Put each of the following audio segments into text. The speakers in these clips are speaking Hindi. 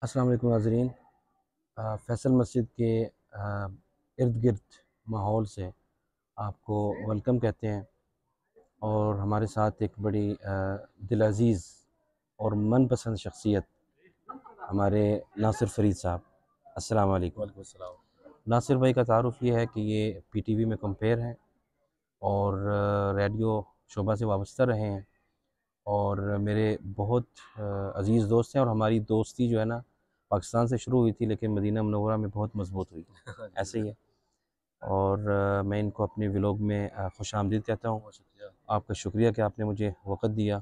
अस्सलाम वालेकुम नाज़रीन। फ़ैसल मस्जिद के इर्द गिर्द माहौल से आपको वेलकम कहते हैं और हमारे साथ एक बड़ी दिल अज़ीज़ और मनपसंद शख्सियत हमारे नासिर फ़रीद साहब। अस्सलाम वालेकुम। वालेकुम अस्सलाम। नासिर भाई का तारुफ़ ये है कि ये पीटीवी में कंपेयर हैं और रेडियो शोबा से वाबस्ता रहे हैं और मेरे बहुत अज़ीज़ दोस्त हैं और हमारी दोस्ती जो है ना पाकिस्तान से शुरू हुई थी लेकिन मदीना मुनव्वरा में बहुत मज़बूत हुई। हाँ जी, ऐसे ही ज़रूर। है और मैं इनको अपने व्लॉग में खुशामदीद कहता हूँ। बहुत शुक्रिया। आपका शुक्रिया कि आपने मुझे वक़्त दिया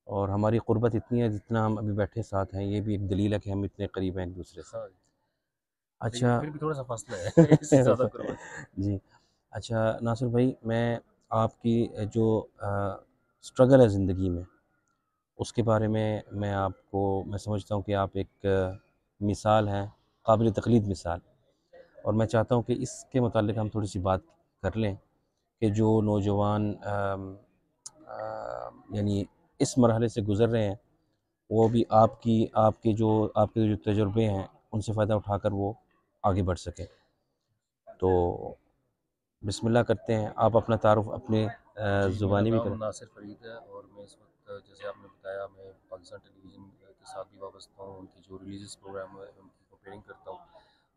और हमारी क़ुर्बत इतनी है जितना हम अभी बैठे साथ हैं, ये भी एक दलील है कि हम इतने करीब हैं एक-दूसरे से। हाँ, लेकिन अच्छा। फिर भी थोड़ा-सा फ़ासला है इससे ज़्यादा क़ुर्बत नहीं है। जी। अच्छा नासिर भाई, मैं आपकी जो स्ट्रगल है ज़िंदगी में, उसके बारे में मैं समझता हूँ कि आप एक मिसाल हैं, काबिल तक़लीद मिसाल। और मैं चाहता हूँ कि इसके मुतालिक हम थोड़ी-सी बात कर लें कि जो नौजवान यानी इस मरहले से गुज़र रहे हैं, वो भी आपके जो तजुर्बे हैं, उनसे फ़ायदा उठाकर वो आगे बढ़ सकें। तो बिस्मिल्लाह करते हैं, आप अपना तारुफ़ अपने जी, मेरा ज़ुबानी भी नाम करें। नासिर फ़रीद है और मैं इस वक़्त जैसे आपने बताया मैं पाकिस्तान टेलीविज़न के साथ भी वाबस्ता हूँ, उनकी जो रिलीजियस प्रोग्राम है उनकी कंपेयरिंग करता हूँ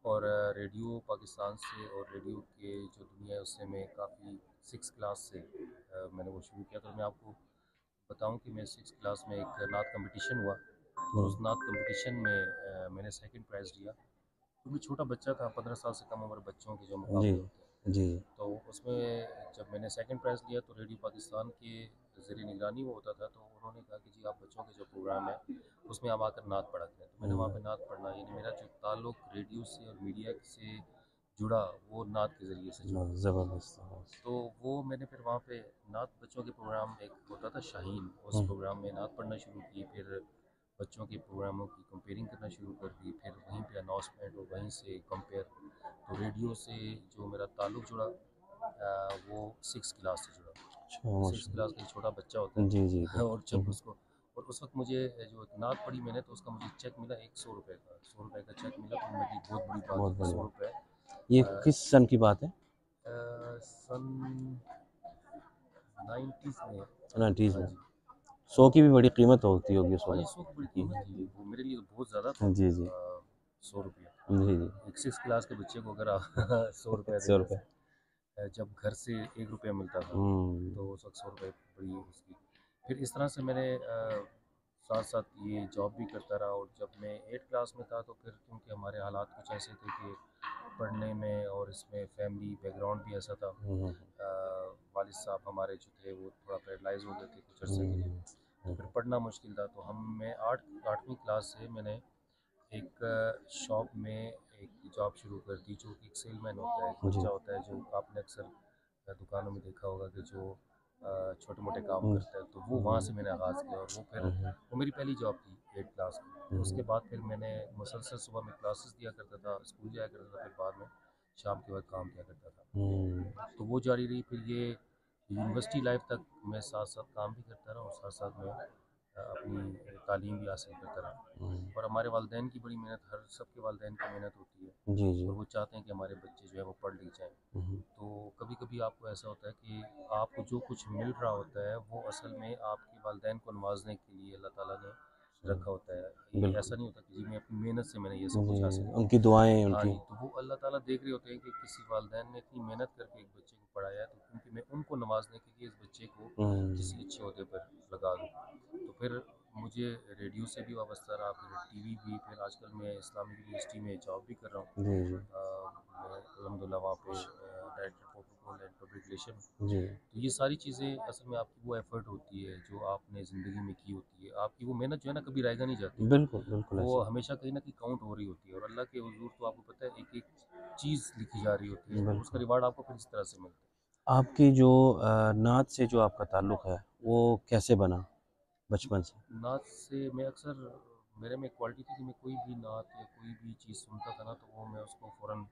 और रेडियो पाकिस्तान से और रेडियो के जो दुनिया है उससे मैं काफ़ी 6th क्लास से मैंने वो शुरू किया। तो मैं आपको बताऊँ कि मैं 6th क्लास में एक नात कॉम्पिटिशन हुआ और हुँ। उस नात कॉम्पिटिशन में मैंने सेकंड प्राइज़ लिया। क्योंकि छोटा बच्चा था, 15 साल से कम उम्र बच्चों के जो जी, मुकाबले होते हैं। जी। तो उसमें जब मैंने सेकंड प्राइज़ लिया तो रेडियो पाकिस्तान के ज़रिए निगरानी वो होता था, तो उन्होंने कहा कि जी आप बच्चों के जो प्रोग्राम है उसमें आप आकर नात पढ़ा करें। तो मैंने वहाँ हुँ। पे नात पढ़ना यानी मेरा जो ताल्लुक़ रेडियो से और मीडिया से जुड़ा वो नात के ज़रिए से जुड़ा। ज़बरदस्त, ज़बरदस्त। तो वो मैंने फिर वहाँ पे नात बच्चों के प्रोग्राम एक होता था शाहीन, उस हुँ। प्रोग्राम में नात पढ़ना शुरू की, फिर बच्चों के प्रोग्रामों की कंपेयरिंग करना शुरू कर दी, फिर वहीं पे अनाउंसमेंट और वहीं से कंपेयर। तो रेडियो से जो मेरा ताल्लुक़ जुड़ा वो 6th क्लास से जुड़ा। अच्छा, 6th माशाअल्लाह। क्लास का एक छोटा बच्चा होता जी, जी, है और बिल्कुल। हुँ, जब हुँ। उसको और उस वक़्त मुझे जो नात पढ़ी मैंने तो उसका मुझे चेक मिला ₹100 का, ₹100 का चेक मिला तो मेरे लिए बहुत बड़ी बात बहुत थी कि बढ़िया। ₹100 ये अ किस सन की बात है? सन 90s में। 90s हाँ में। जी। 100 की भी बड़ी कीमत होती होगी उस हाँ जी, वक़्त। 100 की बड़ी जी, कीमत थी। जी। वो मेरे लिए तो बहुत ज़्यादा था जी, जी। ₹100। जी, जी। एक 6th क्लास के बच्चे को अगर आप ₹100 दे रहे ₹100। हैं जब घर से ₹1 मिलता था, हुँ। तो उस वक़्त ₹100 बड़ी उसकी। फिर इस तरह से मैंने साथ-साथ ये जॉब भी करता रहा और जब मैं 8th क्लास में था तो फिर क्योंकि हमारे हालात कुछ ऐसे थे कि पढ़ने में और इसमें फैमिली बैकग्राउंड भी ऐसा था। हुँ, हुँ, वालिद साहब हमारे जो थे वो थोड़ा पैरालाइज़ हो गए थे कुछ अरसे के लिए, हुँ, तो हुँ, फिर पढ़ना मुश्किल था। तो मैं 8वीं क्लास से मैंने एक शॉप में एक जॉब शुरू कर दी जो कि एक सेलमैन होता है, एक जी। बच्चा होता है जो आपने अक्सर दुकानों में देखा होगा कि जो छोटे-मोटे काम हुँ, करता है, तो वो वहाँ हुँ, से मैंने आगाज़ किया और वो फिर हुँ, हुँ, वो मेरी पहली जॉब थी 8th क्लास में। हुँ, उसके हुँ, बाद फिर मैंने मुसलसल सुबह में क्लासेस दिया करता था, स्कूल जाया करता था, फिर बाद में शाम के वक़्त काम किया करता हुँ, था। तो वो जारी रही, फिर ये यूनिवर्सिटी लाइफ़ तक मैं साथ-साथ काम भी करता रहा और साथ-साथ मैं अपनी तालीम भी हासिल करता रहा। हुँ। और हमारे वालिदैन की बड़ी मेहनत, हर सबके वालिदैन की मेहनत होती है जी, जी। और वो चाहते हैं कि हमारे बच्चे जो है वो पढ़ लिख जाएँ। हुँ, हुँ। तो कभी-कभी आपको ऐसा होता है कि आपको जो कुछ मिल रहा होता है वो असल में आपके वालिदैन को नवाज़ने के लिए अल्लाह ताला ने हुँ, रखा होता है। ये बिल्कुल। ऐसा नहीं होता कि जी मैं अपनी मेहनत से मैंने ये सब जी, कुछ हासिल किया। उनकी दुआएँ हाँ उनकी। जी, तो वो अल्लाह ताला देख रहे होते हैं कि किसी वालिदैन ने इतनी मेहनत करके एक बच्चे को पढ़ाया है, तो क्योंकि मैं उनको नवाज़ने के लिए इस बच्चे को हुँ, किसी अच्छे ओहदे पर लगा दूँ। तो फिर मुझे रेडियो से भी वाबस्ता रहा, फिर टीवी भी, फिर आजकल मैं इस्लामिक यूनिवर्सिटी में जॉब भी कर रहा हूँ। जी, जी, मैं अल्हम्दुलिल्लाह वहाँ पे director protocol and public relation. जी। तो ये सारी चीज़ें असल में आपकी वो एफ़र्ट होती है जो आपने ज़िंदगी में की होती है। आपकी वो मेहनत जो है ना कभी ज़ाया नहीं जाती। बिल्कुल, बिल्कुल वो ऐसे हमेशा कहीं न कहीं काउंट हो रही होती है और अल्लाह के हुज़ूर तो आपको पता है एक-एक चीज़ लिखी जा रही होती है, तो उसका बिल्कुल। रिवार्ड आपको फिर इस तरह से मिलता है। आपकी जो नात से जो आपका ताल्लुक़ है, वो कैसे बना बचपन से? नात से मैं अक्सर मेरे में क्वालिटी थी कि मैं कोई भी नात या कोई भी चीज़ सुनता था ना तो वो मैं उसको फ़ौरन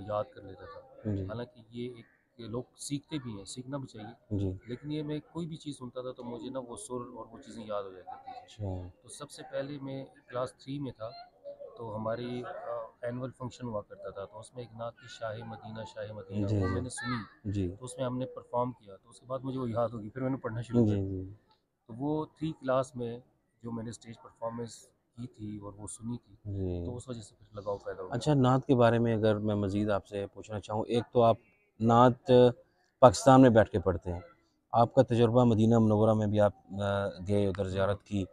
याद कर लेता था। जी, हालाँकि ये एक ये लोग सीखते भी हैं, सीखना भी चाहिए, जी। लेकिन ये मैं कोई भी चीज़ सुनता था तो मुझे ना वो सुर और वो चीज़ें याद हो जाया करती थी। अच्छा। तो सबसे पहले मैं क्लास 3 में था, तो हमारी एनुअल फंक्शन हुआ करता था, तो उसमें एक नात थी शाह मदीना, जी, वो जी। मैंने सुनी। जी। तो उसमें हमने परफॉर्म किया, तो उसके बाद मुझे वो याद होगी, फिर मैंने पढ़ना शुरू जी, कर जी। दिया। तो वो 3 क्लास में जो मैंने स्टेज परफॉर्मेंस की थी और वो सुनी थी, तो जी। उस वजह से फिर लगाव पैदा हो गया। अच्छा, नात के बारे में अगर मैं मज़ीद आपसे पूछना चाहूँ, एक तो आप नात पाकिस्तान में बैठ के पढ़ते हैं। आपका तजुर्बा मदीना मुनव्वरा में भी आप गए, उधर हाँ। ज़ियारत की।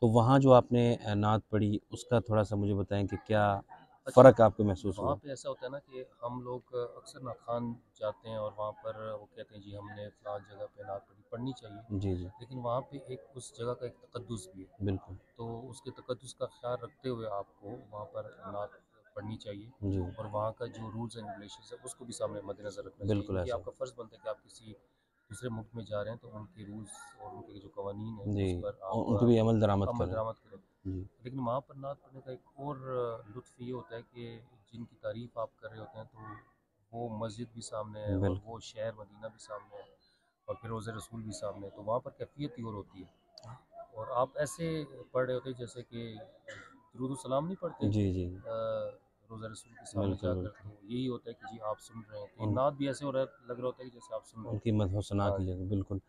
तो वहाँ जो आपने नात पढ़ी, उसका थोड़ा-सा मुझे बताएँ कि क्या अच्छा, फ़र्क आपको महसूस वहाँ हुआ? पे ऐसा होता है ना कि हम लोग अक्सर ना खान जाते हैं और वहाँ पर वो कहते हैं जी हमने फ़लाँ जगह पे नात पढ़नी चाहिए, जी, जी। लेकिन वहाँ पे एक उस जगह का एक तकद्दुस भी है। बिल्कुल। तो उसके तकद्दुस का ख़्याल रखते हुए आपको वहाँ पर नात पढ़नी चाहिए जी, और वहाँ का जो रूल्स एंड रेगुलेशंस है उसको भी सामने मद्देनज़र रखना चाहिए, बिल्कुल क्योंकि ऐसा है। आपका फ़र्ज़ बनता है कि आप किसी दूसरे मुल्क में जा रहे हैं तो उनके रूल्स और उनके जो कवानीन है जी, उस पर और आप उन पे भी अमल दरामद अमल करें। दरामद करें। जी। लेकिन वहाँ पर नात पढ़ने का एक और लुत्फ़ ये होता है कि जिनकी तारीफ़ आप कर रहे होते हैं तो वो मस्जिद भी सामने है और बिल्कुल। वो शहर मदीना भी सामने है और फिर रोज़े रसूल भी सामने है, तो वहाँ पर कैफ़ियत ही और होती है। और आप ऐसे पढ़ रहे होते हैं जैसे कि दुरूद सलाम नहीं पढ़ते जी, जी। रोज़ा रसूल के सामने बिल्कुल, जाकर, बिल्कुल। तो यही होता है कि जी आप सुन रहे हैं, तो ये उन नात भी ऐसे हो रहा लग रहा होता है कि जैसे आप सुन रहे उनकी हैं। मदह सना हाँ की जी। जगह, बिल्कुल।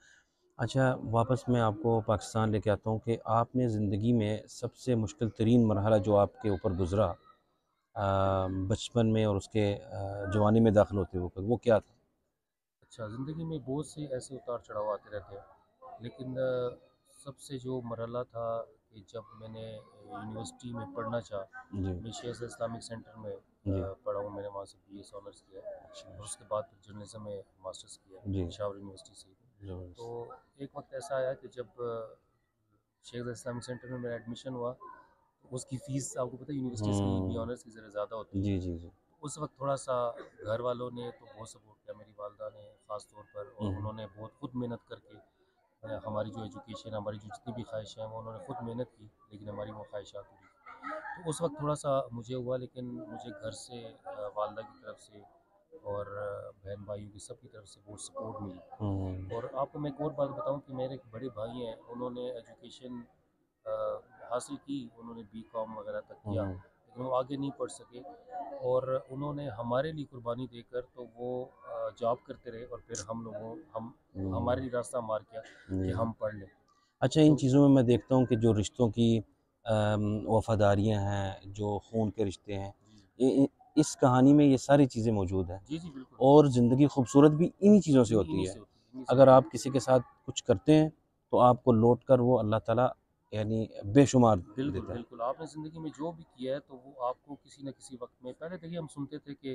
अच्छा, वापस मैं आपको पाकिस्तान लेके आता हूँ कि आपने ज़िंदगी में सबसे मुश्किल तरीन मरहला जो आपके ऊपर गुज़रा बचपन में और उसके जवानी में दाखिल होते वक़्त, वो क्या था? अच्छा, ज़िंदगी में बहुत से ऐसे उतार चढ़ाव आते रहते हैं, लेकिन सबसे जो मरहला था कि जब मैंने यूनिवर्सिटी में पढ़ना चाहा, जी, मैं शेख इस्लामिक सेंटर में जी। पढ़ा हूँ, मैंने वहाँ से बीएस ऑनर्स किया है अच्छा, और अच्छा। उसके बाद फिर जर्नलिज्म में मास्टर्स किया है जी, पेशावर यूनिवर्सिटी से। तो ज़बरदस्त। एक वक्त ऐसा आया कि जब शेख इस्लामिक सेंटर में मेरा एडमिशन हुआ, तो उसकी फ़ीस आपको पता है यूनिवर्सिटीज़ की बी हुँ। ऑनर्स की ज़रा ज़्यादा होती है। जी, जी, जी। उस वक़्त थोड़ा-सा घर वालों ने तो बहुत सपोर्ट किया, मेरी वालदा ने ख़ास तौर पर, और हुँ, हुँ। उन्होंने बहुत खुद मेहनत करके हमारी जो एजुकेशन, हमारी जो जितनी भी ख़्वाहिशें हैं वो उन्होंने खुद मेहनत की, लेकिन हमारी वो ख़्वाहिशात पूरी की। तो उस वक़्त थोड़ा-सा मुझे हुआ, लेकिन मुझे घर से वालदा की तरफ से और बहन भाइयों की सबकी तरफ से बहुत सपोर्ट मिली। हुँ, और आपको मैं एक और बात बताऊँ कि मेरे एक बड़े भाई हैं, उन्होंने एजुकेशन अ, हासिल की, उन्होंने बीकॉम वगैरह तक हुँ, किया, हुँ, लेकिन वो आगे नहीं पढ़ सके और उन्होंने हमारे लिए कुर्बानी देकर तो वो जॉब करते रहे और फिर हम हमारे हुँ। लिए रास्ता मार किया कि जी। हम पढ़ लें। अच्छा, इन तो चीज़ों में मैं देखता हूँ कि जो रिश्तों की वफ़ादारियाँ हैं, जो खून के रिश्ते हैं, जी, इ इस कहानी में ये सारी चीज़ें मौजूद हैं जी, जी, बिल्कुल। और ज़िंदगी खूबसूरत भी इन्हीं चीज़ों से होती इन्हीं है। से होती है, इन्हीं से अगर होती आप किसी के साथ कुछ करते हैं, तो आपको लौट कर वो अल्लाह ताला यानी बेशुमार है। बिल्कुल, देता है। बिल्कुल, आपने ज़िंदगी में जो भी किया है तो वो आपको किसी न किसी वक़्त में, पहले देखिए हम सुनते थे कि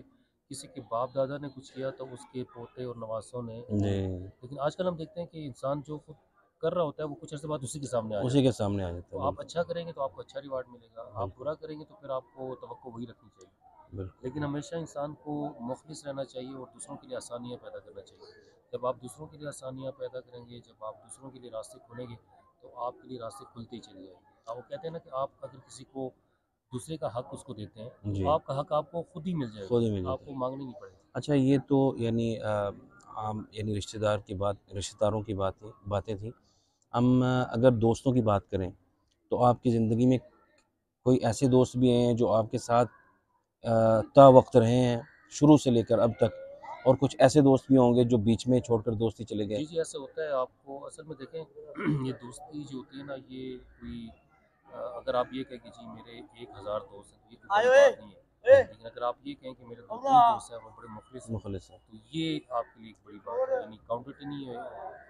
किसी के बाप-दादा ने कुछ किया तो उसके पोते और नवासों ने वो, जी, लेकिन आजकल हम देखते हैं कि इंसान जो खुद कर रहा होता है वो कुछ अर्से बाद उसी के सामने आ उसी जाता के है। सामने आ जाता तो है, आप बिल्कुल, अच्छा करेंगे तो आपको अच्छा रिवार्ड मिलेगा, आप बिल्कुल, बुरा करेंगे तो फिर आपको तवक्को वही रखनी चाहिए। बिल्कुल, लेकिन हमेशा इंसान को मुखलिस रहना चाहिए और दूसरों के लिए आसानियाँ पैदा करना चाहिए। जब आप दूसरों के लिए आसानियाँ पैदा करेंगे, जब आप दूसरों के लिए रास्ते खोलेंगे, तो आपके लिए रास्ते खुलते ही चले जाएंगे। वो कहते हैं ना कि आप अगर किसी को दूसरे का हक उसको देते हैं, तो जी, आपका हक आपको खुद ही मिल खुद जाएगा, ही मिल जाता है। आपको मांगने नहीं पड़ेगा। अच्छा, ये तो यानी आम यानी रिश्तेदारों की बातें थी। हम अगर दोस्तों की बात करें, तो आपकी ज़िंदगी में कोई ऐसे दोस्त भी हैं जो आपके साथ तावक़्त रहे हैं, शुरू से लेकर अब तक, और कुछ ऐसे दोस्त भी होंगे जो बीच में छोड़कर दोस्ती चले गए? जी, जी, ऐसा होता है। आपको असल में देखें ये दोस्ती जो होती है ना, ये कोई अगर आप ये कहें कि जी मेरे 1000 दोस्त हैं, तो ये कोई बड़ी बात नहीं है। लेकिन अगर आप ये कहें कि मेरे 2-3 दोस्त हैं, वो बड़े मुखलिस हैं, मुखलिस हैं। तो ये आपके लिए एक बड़ी बात है। यानी क्वांटिटी नहीं है,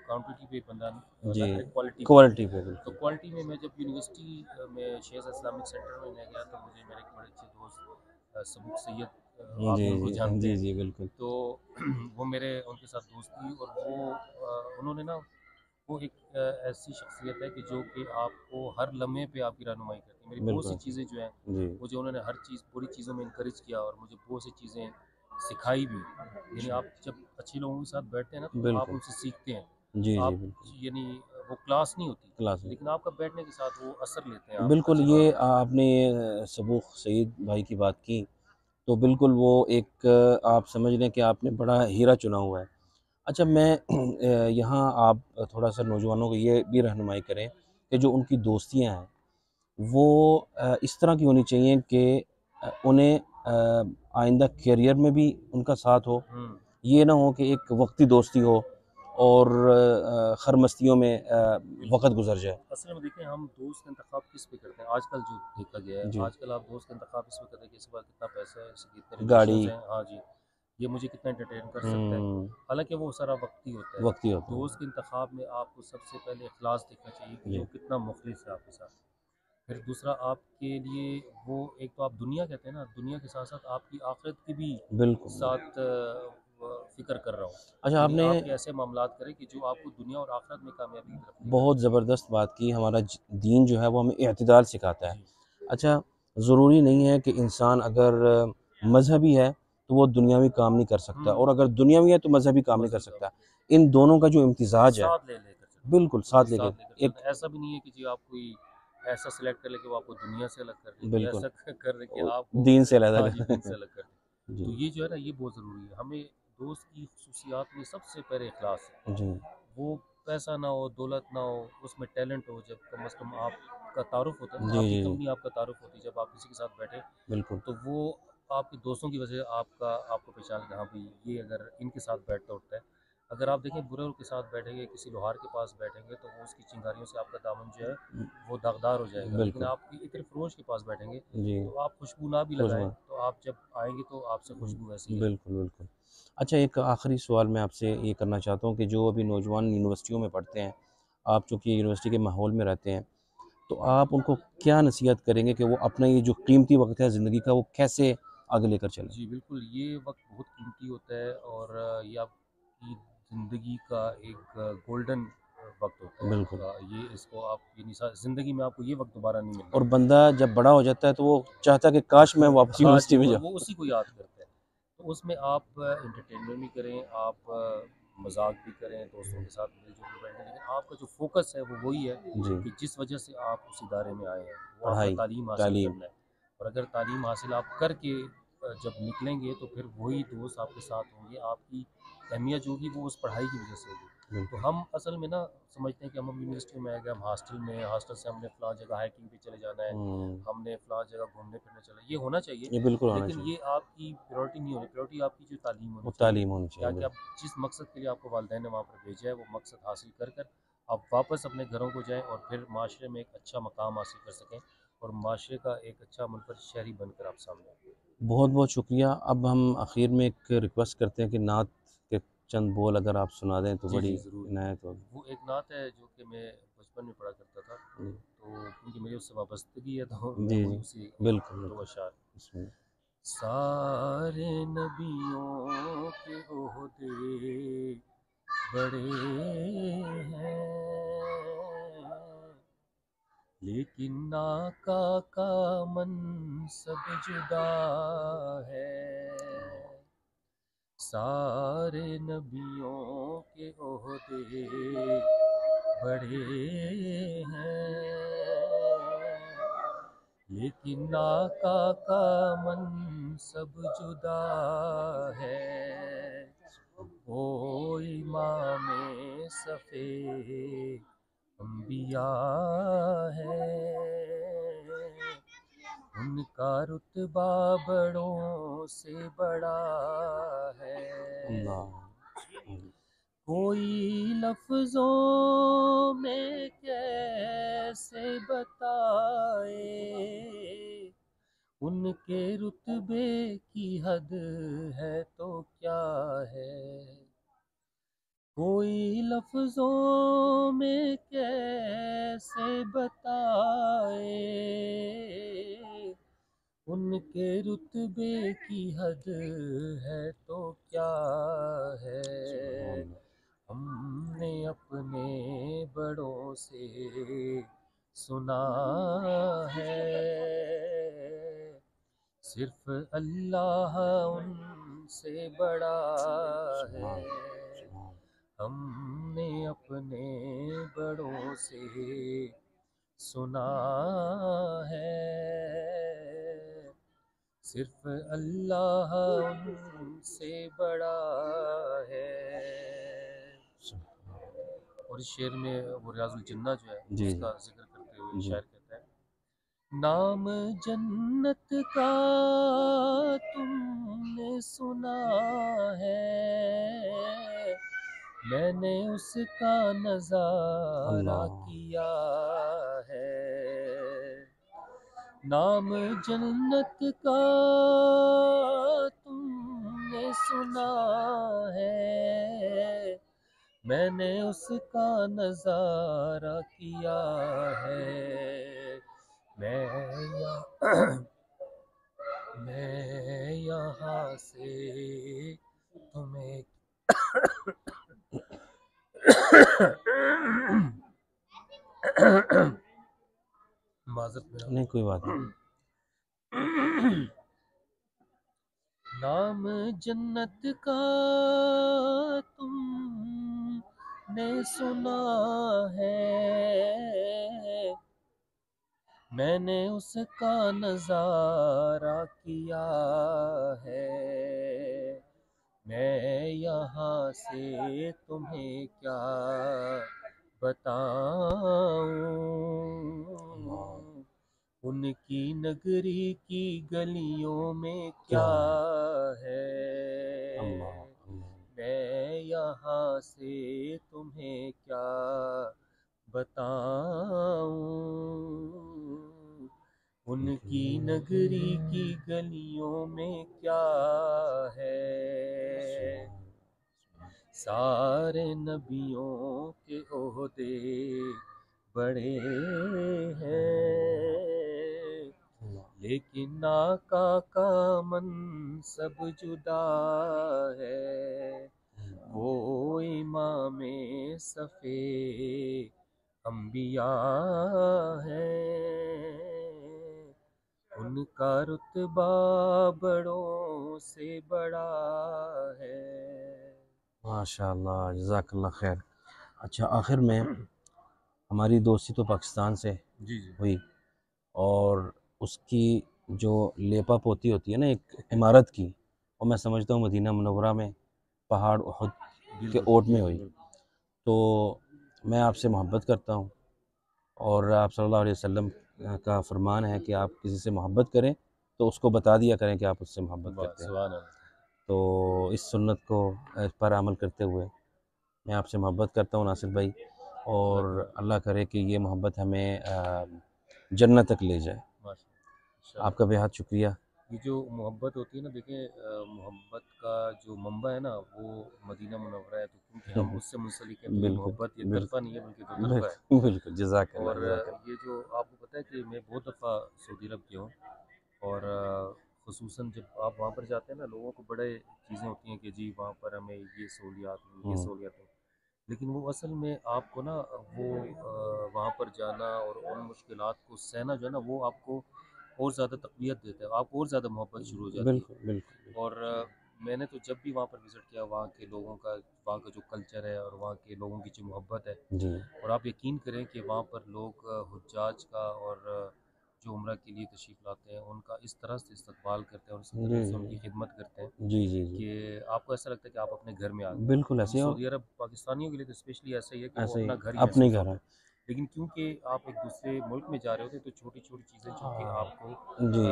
क्वांटिटी पे बंदा ना जी, करे, क्वालिटी पे। क्वालिटी पे तो बिल्कुल। क्वालिटी में मैं जब यूनिवर्सिटी में शेख इस्लामिक सेंटर में मैं गया, तो मुझे मेरे एक बड़े अच्छे दोस्त सबूक सैयद, आप जी, भी उनको जी। जानते जी, हैं। जी, बिल्कुल। तो वो मेरे उनके साथ दोस्ती, और वो उन्होंने ना, वो एक ऐसी शख्सियत है कि जो कि आपको हर लम्हे पे आपकी रहनुमाई करती है। मेरी बहुत सी बिल्कुल, चीज़ें जो हैं, जी। मुझे उन्होंने हर चीज़, बुरी चीज़ों में इनकरेज किया और मुझे बहुत सी चीज़ें सिखाई भी। यानी अच्छा, आप जब अच्छे लोगों के साथ बैठते हैं ना, तो आप बिल्कुल। उनसे सीखते हैं। जी, जी, आप, बिल्कुल। यानी वो क्लास नहीं होती, क्लास में। लेकिन आपका बैठने के साथ वो असर लेते हैं आप बिल्कुल, अच्छी ये बातों का। आपने सबूख सईद भाई की बात की, तो बिल्कुल वो एक आप समझ लें कि आपने बड़ा हीरा चुना हुआ है। अच्छा, मैं यहाँ आप थोड़ा-सा नौजवानों को ये भी रहनुमाई करें कि जो उनकी दोस्तियाँ हैं, वो इस तरह की होनी चाहिए कि उन्हें आइंदा करियर में भी उनका साथ हो। ये ना हो कि एक वक्ती दोस्ती हो और खरमस्तियों में बिल्कुल। वक़्त गुज़र जाए। असल में देखें, हम दोस्त का इंतखाब किस पे करते हैं आजकल, जो देखा गया है जी, आजकल, आप दोस्त का इंतखाब इस पे करते हैं कि इसके पास कितना पैसा है, इसके कितने गाड़ी। रिलेशंस हैं, हाँ जी, ये मुझे कितना एंटरटेन कर सकता है। हुँ, हालांकि वो सारा वक्ती होता है। वक़्ती होता है। दोस्त के इंतखाब में आपको सबसे पहले इखलास देखना चाहिए कि ये जी, वो कितना मुखलिस है आपके साथ। फिर दूसरा, आपके लिए वो, एक तो आप दुनिया कहते हैं ना, दुनिया के साथ साथ आपकी आखिरत की भी बिल्कुल, बिल्कुल। साथ फ़िक्र कर रहा हूँ। अच्छा, यानी आपने आप ऐसे मामलात करें कि जो आपको दुनिया और आखिरत में कामयाबी की तरफ लेकर बहुत जाए। ज़बरदस्त बात की। हमारा दीन जो है वो हमें इत्तिदाल सिखाता है। जी, अच्छा, ज़रूरी नहीं है कि इंसान अगर मज़हबी है तो वो दुनियावी काम नहीं कर सकता, हुँ, और अगर दुनियावी है तो मज़हबी काम नहीं कर मज़हबी काम सकता। इन दोनों का जो इम्तिज़ाज है, साथ ले लेकर चलना है, बिल्कुल उनको साथ लेके साथ लेकर एक, चलना है। ऐसा भी नहीं है कि जी आप कोई ऐसा सेलेक्ट कर लें कि वो आपको दुनिया से अलग कर दे, कोई बिल्कुल ऐसा कर दे कि ओ, आपको, दीन से हाँ अलग। जी, दीन से अलग कर दे। जी, तो ये जो है ना, ये बहुत ज़रूरी है। हमें दोस्त की खुसूसियात में सबसे पहले इखलास है। जी, वो पैसा ना हो, दौलत ना हो, उसमें टैलेंट हो, जब कम से कम आपका तारुफ़ होता है ना, जी, आपकी जी, जी, कंपनी आपका तारुफ़ होती है, जब आप किसी के साथ बैठे, बिल्कुल, तो वो आपके दोस्तों की वजह से आपको पहचान के, हाँ भाई, ये अगर इनके साथ बैठता उठता है। अगर आप देखें बुरे के साथ बैठेंगे, किसी लोहार के पास बैठेंगे, तो वो उसकी चिंगारियों से आपका दामन जो है वो दागदार हो जाएगा। लेकिन बिल्कुल, आप इत्र फरोश के पास बैठेंगे, जी, तो आप खुशबू ना भी लगाएं, खुशबू, तो आप जब आएंगे तो आपसे खुशबू वैसी ही आएगी। बिल्कुल, बिल्कुल। अच्छा, एक आखिरी सवाल मैं आपसे ये करना चाहता हूँ कि जो अभी नौजवान यूनिवर्सिटियों में पढ़ते हैं, आप चूँकि यूनिवर्सिटी के माहौल में रहते हैं, तो आप उनको क्या नसीहत करेंगे कि वो अपना ये जो कीमती वक़्त है ज़िंदगी का, वो कैसे आगे लेकर चलें? जी, बिल्कुल, ये वक्त बहुत कीमती होता है, और ये आपकी ज़िंदगी का एक गोल्डन वक्त होता है। बिल्कुल। ये इसको आप, यानी ज़िंदगी में आपको ये वक्त दोबारा नहीं मिलना। और बंदा जब बड़ा हो जाता है तो वो चाहता है कि काश मैं वापस हाँ जी, यूनिवर्सिटी में और वो जाऊँ। उसी को याद करता है। तो उसमें आप एंटरटेनमेंट भी करें, आप मज़ाक भी करें, दोस्तों के साथ मिल-जुल के बैठें, लेकिन आपका जो फ़ोकस है वो वही है जी, कि जिस वजह से आप उस इदारे में आए हैं, वो आपका पढ़ाई, तालीम हासिल तालीम। करना है। और अगर तालीम हासिल आप करके जब निकलेंगे, तो फिर वही दोस्त आपके साथ होंगे, आपकी अहमियत जो होगी वो उस पढ़ाई की वजह से होगी। तो बिल्कुल। हम असल में ना समझते हैं कि हम यूनिवर्सिटी में आ गए, हम हॉस्टल में हैं, हॉस्टल से हमने फ़लाँ जगह हाइकिंग पे चले जाना है, हुँ, हमने फ़लाँ जगह घूमने फिरने चला, ये होना चाहिए। ये बिल्कुल होना लेकिन चाहिए। ये आपकी प्रायोरिटी नहीं होनी, प्रायोरिटी आपकी जो तालीम होनी वो चाहिए, तालीम होनी चाहिए, ताकि आप जिस मकसद के लिए आपको वालिदैन ने वहाँ पर भेजा है, वो मकसद हासिल कर कर आप वापस अपने घरों को जाएँ, और फिर माशरे में एक अच्छा मकाम हासिल कर सकें, और माशरे का एक अच्छा मुनफरद शहरी बनकर आप सामने आएँ। बहुत-बहुत शुक्रिया। अब हम आखिर में एक रिक्वेस्ट करते हैं कि नात के चंद बोल अगर आप सुना दें तो जी, बड़ी जी, ज़रूर। इनायत होगी। वो एक नात है जो कि मैं बचपन में पढ़ा करता था, जी, तो क्योंकि मेरी उससे वाबस्तगी है, तो मैं जी, वही जी। उसी बिल्कुल, 2 बिल्कुल। अशार। बिस्मिल्लाह। सारे नबियों के ओहदे बड़े हैं, लेकिन आका का मनसब जुदा है। सारे नबियों के ओहदे बड़े हैं, लेकिन आका का मनसब जुदा है। वो इमामे सफ़े अम्बिया है, उनका रुतबा बड़ों से बड़ा है। अल्लाह। कोई लफ्ज़ों में कैसे बताए, उनके रुतबे की हद है तो क्या है। कोई लफ्ज़ों में कैसे बताए, उनके रुतबे की हद है तो क्या है। सुभान हमने अपने बड़ों से सुना है, सिर्फ अल्लाह उनसे बड़ा है। सुभान सुभान। हमने अपने बड़ों से सुना है, सिर्फ अल्लाह उनसे बड़ा है। और इस शेर में वो रियाजुल जन्ना जो है जी, जी, उसका जिक्र करते हुए जी। शायर कहता है, नाम जन्नत का तुमने सुना है, मैंने उसका नजारा अल्लाह। किया है। नाम जन्नत का तुमने सुना है, मैंने उसका नजारा किया है। मैं यहाँ मैं यहाँ से तुम्हें माजरत मेरा नहीं कोई बात नहीं। नाम जन्नत का तुमने सुना है, मैंने उसका नजारा किया है। मैं यहाँ से तुम्हें क्या अल्लाह। बताऊं, उनकी नगरी की गलियों में क्या क्या है? है। अल्लाह अल्लाह। मैं यहाँ से तुम्हें क्या बताऊं, उनकी नगरी की गलियों में क्या है। सारे नबियों के ओहदे बड़े हैं, लेकिन आका का मनसब जुदा है। वो इमाम सफ़े अंबिया है, उनका रुतबा बड़ों से बड़ा है। माशाअल्लाह, जज़ाकल्लाह खैर। अच्छा, आखिर में हमारी दोस्ती तो पाकिस्तान से जी जी हुई, और उसकी जो लेपा पोती होती है ना एक इमारत की, वो मैं समझता हूँ मदीना मुनव्वरा में पहाड़ उहद के बिल्कुल ओट में बिल्कुल हुई। बिल्कुल। तो मैं आपसे मोहब्बत करता हूँ, और आप सल्लल्लाहु अलैहि वसल्लम का फरमान है कि आप किसी से मोहब्बत करें तो उसको बता दिया करें कि आप उससे मोहब्बत वाह करते हैं। सुभान अल्लाह। तो इस सुन्नत को पर अमल करते हुए मैं आपसे मोहब्बत करता हूँ नासिर भाई, और जज़ाकल्लाह। अल्लाह करे कि ये मोहब्बत हमें जन्नत तक ले जाए। माशाअल्लाह इंशाअल्लाह। आपका बेहद शुक्रिया। ये जो मोहब्बत होती है ना, देखिए मोहब्बत का जो मंबा है ना वो मदीना मुनव्वरा है, तो क्योंकि हम उससे मुंसलिक हैं, तो ये बिल्कुल, मोहब्बत एक तरफ़ा बिल्कुल, नहीं है बल्कि दो तरफ़ा है। बिल्कुल, बिल्कुल, जज़ाकल्लाह, और जज़ाकल्लाह। ये जो आपको पता है कि मैं बहुत दफ़ा सऊदी अरब गया हूँ, और ख़ुसूसन जब आप वहाँ पर जाते हैं ना, लोगों को बड़े चीज़ें होती हैं कि जी वहाँ पर हमें ये सहूलियात मिली, ये हुँ, सहूलियात मिली। लेकिन वो असल में आपको ना वो वहाँ पर जाना और उन मुश्किलात को सहना जो है ना, वो आपको और ज़्यादा तक़वियत देता है, आपको और ज़्यादा मोहब्बत शुरू हो जाती बिल्कुल, है। बिल्कुल, बिल्कुल। और मैंने तो जब भी वहाँ पर विज़िट किया, वहाँ का जो कल्चर है और वहाँ के लोगों की जो मोहब्बत है, जी, और आप यकीन करें कि वहाँ पर लोग हुज्जाज का और जो उम्रा के लिए तशरीफ़ लाते हैं उनका इस तरह से इस्तकबाल करते हैं और इस जी, तरह से जी, उनकी खिदमत करते हैं जी, जी, जी। कि आपको ऐसा लगता है कि आप अपने घर में आ गए। बिल्कुल तो ऐसे ही, और सऊदी अरब पाकिस्तानियों के लिए तो स्पेशली ऐसा ही है कि वो ऐसे ही अपना घर ही अपने ही महसूस घर होता है। है। लेकिन क्योंकि आप एक दूसरे मुल्क में जा रहे होते हैं, तो छोटी-छोटी चीज़ें जो कि हाँ, आपको जी,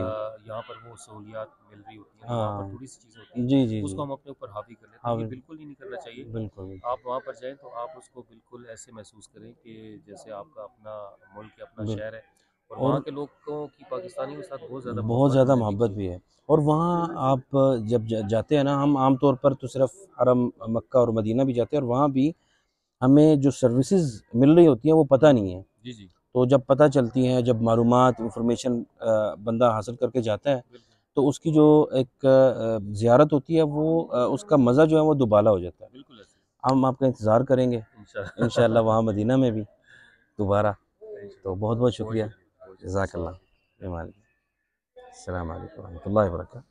यहाँ पर वो सहूलियात मिल रही होती हैं, जो वहाँ पर हाँ, थोड़ी-सी चीज़ें होती हैं, जी, जी, जी। उसको हम अपने ऊपर हावी कर लेते हाँ, हैं। ये बिल्कुल ही नहीं करना चाहिए। बिल्कुल, बिल्कुल, आप वहाँ पर जाएँ तो आप उसको बिल्कुल ऐसे महसूस करें कि जैसे आपका अपना मुल्क है, अपना बिल शहर है, और वहाँ और के लोगों की पाकिस्तानियों के साथ बहुत ज़्यादा बहुत मोहब्बत ज़्यादा होने मोहब्बत लगी भी है। है। और वहाँ आप जब जाते हैं ना, हम आम तौर पर तो सिर्फ़ हरम, मक्का और मदीना भी जाते हैं, और वहाँ भी हमें जो सर्विसेज़ मिल रही होती हैं वो पता नहीं है। जी, जी। तो जब पता चलती हैं, जब मालूमात, इन्फॉर्मेशन बंदा हासिल करके जाता है, बिल्कुल, तो उसकी जो एक ज़ियारत होती है वो उसका मज़ा जो है वो दुबाला हो जाता है। बिल्कुल ऐसे हम आपका इंतज़ार करेंगे ही। इंशाअल्लाह इंशाअल्लाह। वहाँ मदीना में भी दोबारा। तो बहुत-बहुत बहुत शुक्रिया। शुक्रिया, बहुत शुक्रिया। जज़ाकल्लाह। अस्सलाम वालेकुम। अस्सलाम वालेकुम वरहमतुल्लाहि वबरकातुहू।